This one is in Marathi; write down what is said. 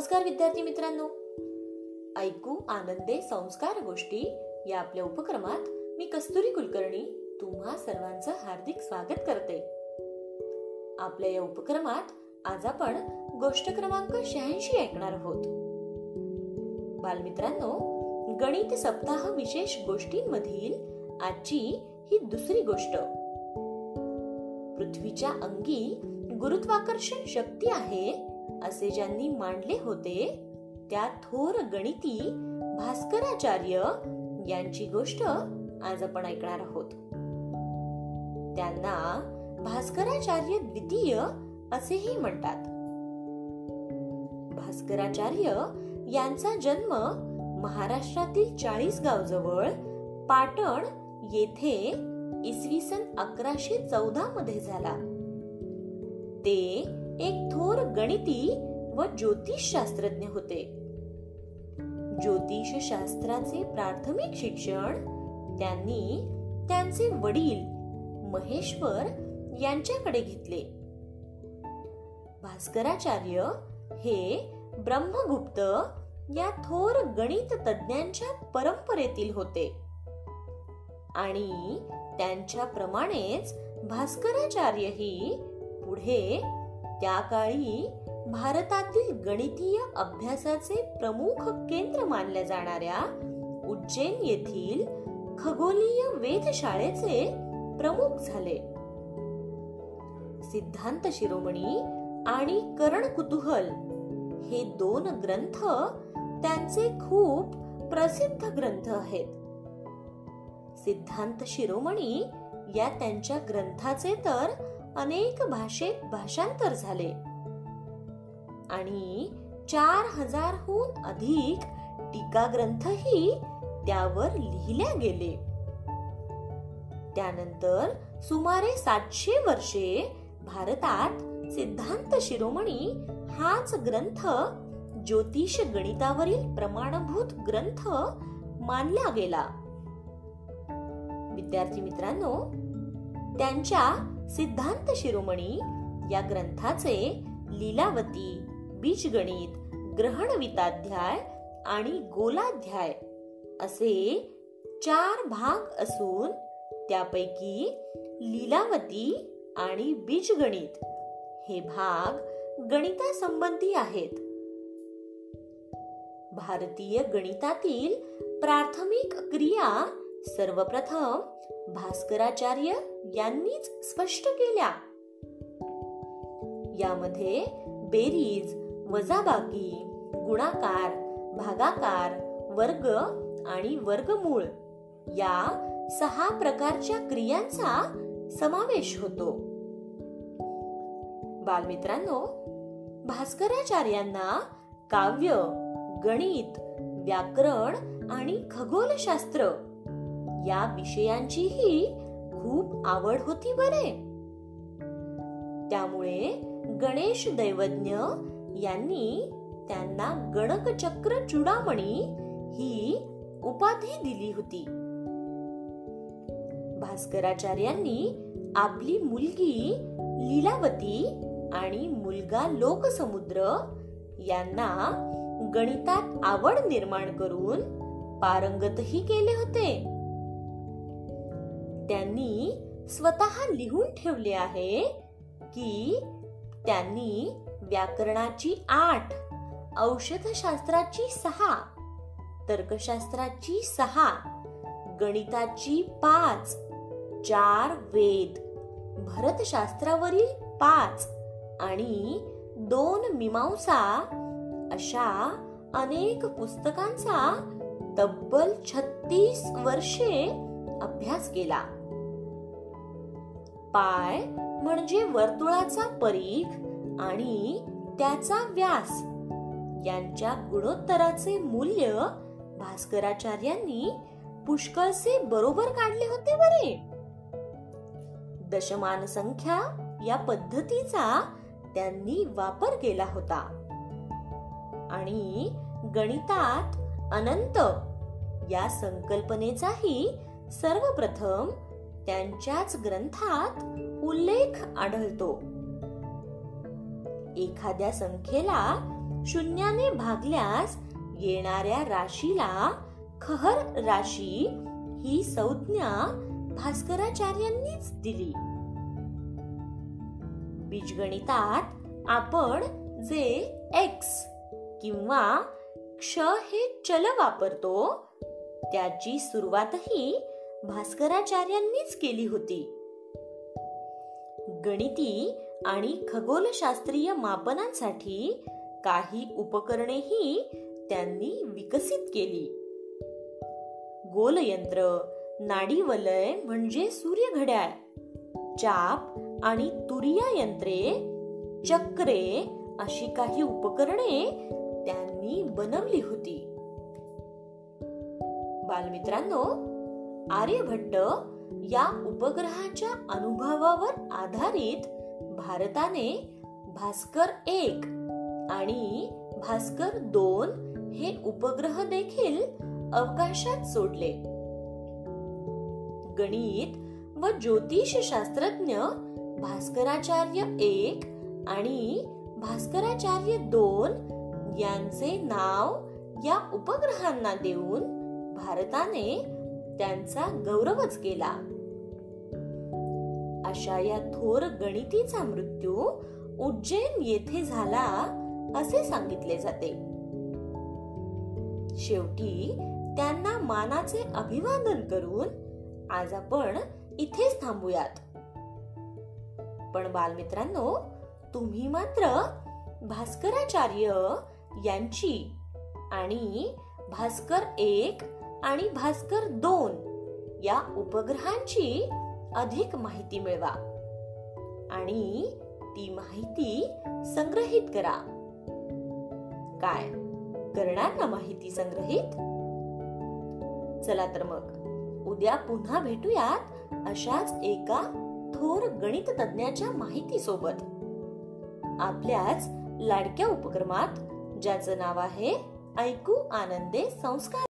नमस्कार विद्यार्थी मित्रांनो, ऐकू आनंदे संस्कार गोष्टी या आपल्या उपक्रमात मी कस्तुरी कुलकर्णी तुम्हा सर्वांचं हार्दिक स्वागत करते. आपल्या या उपक्रमात आज आपण गोष्ट क्रमांक 86 ऐकणार आहोत. बालमित्रांनो, गणित सप्ताह विशेष गोष्टींमधील आजची ही दुसरी गोष्ट. पृथ्वीच्या अंगी गुरुत्वाकर्षण शक्ती आहे असे ज्यांनी मांडले होते त्या थोर गणिती भास्कराचार्य यांची गोष्ट आज आपण ऐकणार आहोत. त्यांना भास्कराचार्य द्वितीय असेही म्हणतात. भास्कराचार्य यांचा जन्म महाराष्ट्रातील चाळीसगाव जवळ पाटण येथे इसवी सन 1114 मध्ये झाला. ते एक थोर गणिती व ज्योतिष शास्त्रज्ञ होते. ज्योतिष शास्त्राचे प्राथमिक शिक्षण त्यांनी त्यांचे वडील महेश्वर यांच्याकडे घेतले. भास्कराचार्य हे ब्रह्मगुप्त या थोर गणित तज्ञांच्या परंपरेतील होते आणि त्यांच्या प्रमाणेच भास्कराचार्य ही पुढे त्या काळी भारतातील गणितीय अभ्यासाचे प्रमुख केंद्र मानल्या जाणाऱ्या उज्जैन येथील खगोलीय वेधशाळेचे प्रमुख झाले. सिद्धांत शिरोमणी आणि करण कुतूहल हे दोन ग्रंथ त्यांचे खूप प्रसिद्ध ग्रंथ आहेत. सिद्धांत शिरोमणी या त्यांच्या ग्रंथाचे तर अनेक भाषेत भाषांतर झाले आणि 4000 हून अधिक टीका ग्रंथही त्यावर लिहिल्या गेले. त्यानंतर सुमारे 700 वर्षे भारतात सिद्धांत शिरोमणी हाच ग्रंथ ज्योतिष गणितावरील प्रमाणभूत ग्रंथ मानला गेला. विद्यार्थी मित्रांनो, त्यांच्या सिद्धांत शिरोमणी या ग्रंथाचे लीलावती, बीजगणित, ग्रहणविताध्याय आणि गोलाध्याय असे 4 भाग असून त्यापैकी लीलावती आणि बीजगणित हे भाग गणितासंबंधी आहेत. भारतीय गणितातील प्राथमिक क्रिया सर्वप्रथम भास्कराचार्य यांनीच स्पष्ट केल्या. यामध्ये बेरीज, वजाबाकी, गुणाकार, भागाकार, वर्ग आणि वर्गमूळ या 6 प्रकारच्या क्रियांचा समावेश होतो. बालमित्रांनो, भास्कराचार्यांना काव्य, गणित, व्याकरण आणि खगोलशास्त्र या विषयांचीही खूप आवड होती बरे. त्यामुळे गणेश दैवज्ञ यांनी त्यांना गणकचक्र चूडामणी ही उपाधी दिली होती. भास्कराचार्यांनी आपली मुलगी लीलावती आणि मुलगा लोकसमुद्र यांना गणितात आवड निर्माण करून पारंगतही केले होते. त्यांनी स्वतः लिहून ठेवले आहे की त्यांनी व्याकरणाची 8, औषधशास्त्राची 6, तर्कशास्त्राची 6, गणिताची 5, 4 वेद, भरतशास्त्रावरील 5 आणि 2 मीमांसा अशा अनेक पुस्तकांचा तब्बल 36 वर्षे अभ्यास केला. पाय म्हणजे वर्तुळाचा परीघ आणि त्याचा व्यास यांच्या गुणोत्तराचे मूल्य भास्कराचार्यांनी पुष्कळसे बरोबर काढले होते बरे. दशमान संख्या या पद्धतीचा त्यांनी वापर केला होता आणि गणितात अनंत या संकल्पनेचाही सर्वप्रथम त्यांच्याच ग्रंथात उल्लेख आढळतो. एखाद्या संख्येला शून्याने भागल्यास येणाऱ्या राशीला खहर राशी ही संज्ञा भास्कराचार्यांनीच दिली. बीजगणितात आपण जे x किंवा क्ष हे चल वापरतो त्याची सुरुवातही भास्कराचार्यांनीच केली होती. गणिती आणि खगोलशास्त्रीय मापनांसाठी काही उपकरणेही त्यांनी विकसित केली. गोलयंत्र, नाडीवलय म्हणजे सूर्यघड्याळ, चाप आणि तुरिया यंत्रे, चक्रे अशी काही उपकरणे त्यांनी बनवली होती. बालमित्रांनो, आर्यभट्ट या उपग्रहाच्या अनुभवावर आधारित भारताने भास्कर 1 आणि भास्कर 2 हे उपग्रह देखील अवकाशात सोडले. गणित व ज्योतिष शास्त्रज्ञ भास्कराचार्य 1 आणि भास्कराचार्य 2 यांचे नाव या उपग्रहांना देऊन भारताने त्यांचा गौरवच केला. अशा या थोर गणितीचा मृत्यू उज्जैन येथे झाला असे सांगितले जाते. शेवटी त्यांना मानाचे अभिवादन करून आज आपण इथेच थांबूयात. पण बालमित्रांनो, तुम्ही मात्र भास्कराचार्य यांची आणि भास्कर 1 आणि भास्कर 2 या उपग्रहांची अधिक माहिती मिळवा आणि ती माहिती संग्रहित करा. काय करणार ना माहिती संग्रहित? चला तर मग उद्या पुन्हा भेटूयात अशाच एका थोर गणित तज्ञाच्या माहिती सोबत, आपल्याच लाडक्या उपक्रमात ज्याचं नाव आहे ऐकू आनंदे संस्कार.